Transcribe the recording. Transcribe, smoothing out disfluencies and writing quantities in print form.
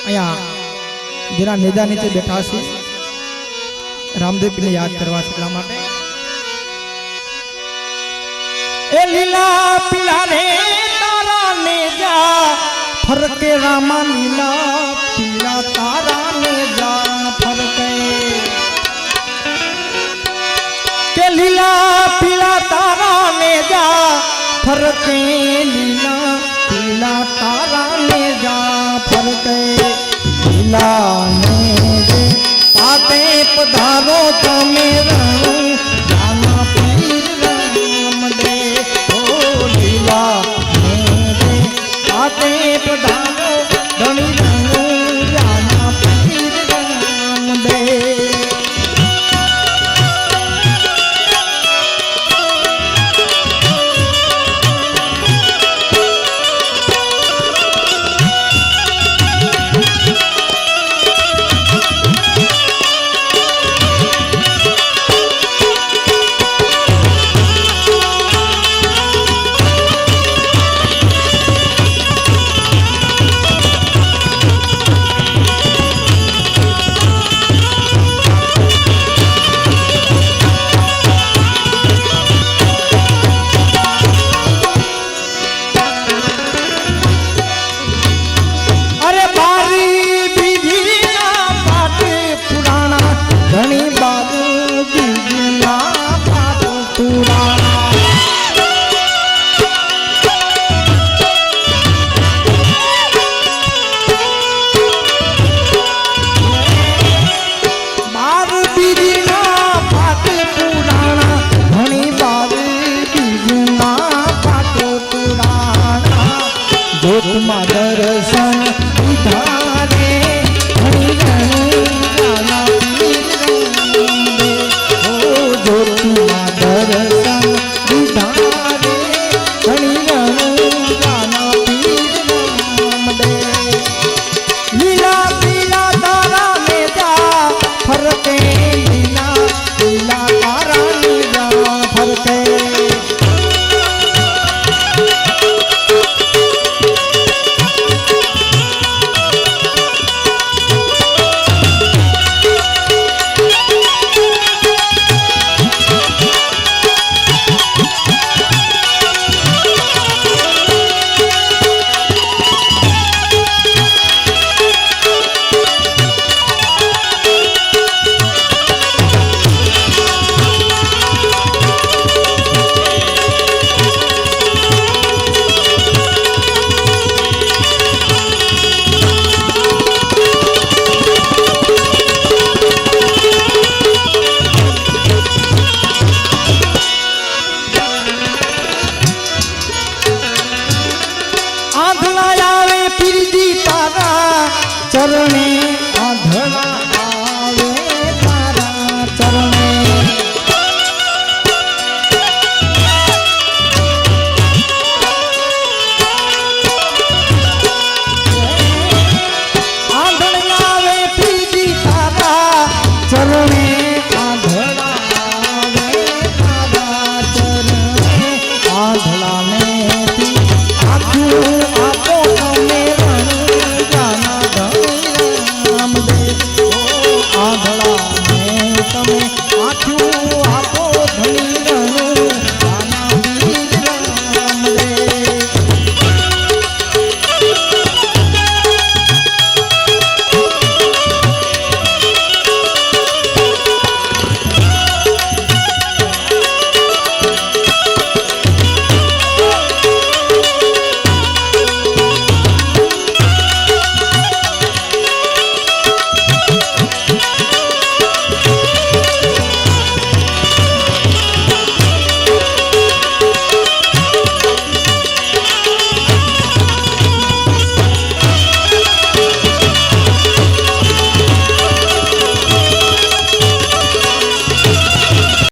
અહીંયા જેના નેજા નીચે બેઠા છે રામદેવને યાદ કરવા છે એટલા માટે એ લીલા પીલા રે તારા નેજા ફરકે રામા લીલા પીલા તારા નેજા ફરકે કે લીલા પીલા તારા નેજા ફરકે લીલા પીલા તારા નેજા ફરકે લીલા નેજે પાતે પધારો તમે રણ જાના પીર રામ દે ઓ લીલા નેજે પાતે પધારો ધણી રણ જાના પીર રામ દે દર્શન ઉધારે હરિ જાના પીર ઓ જ્યોતિમાં દર્શન ઉધારે હરિ જાના પીર દે લીલા પીલા તારા નેજા ફરકે લીલા પીલા તારા નેજા ફરકે चरणे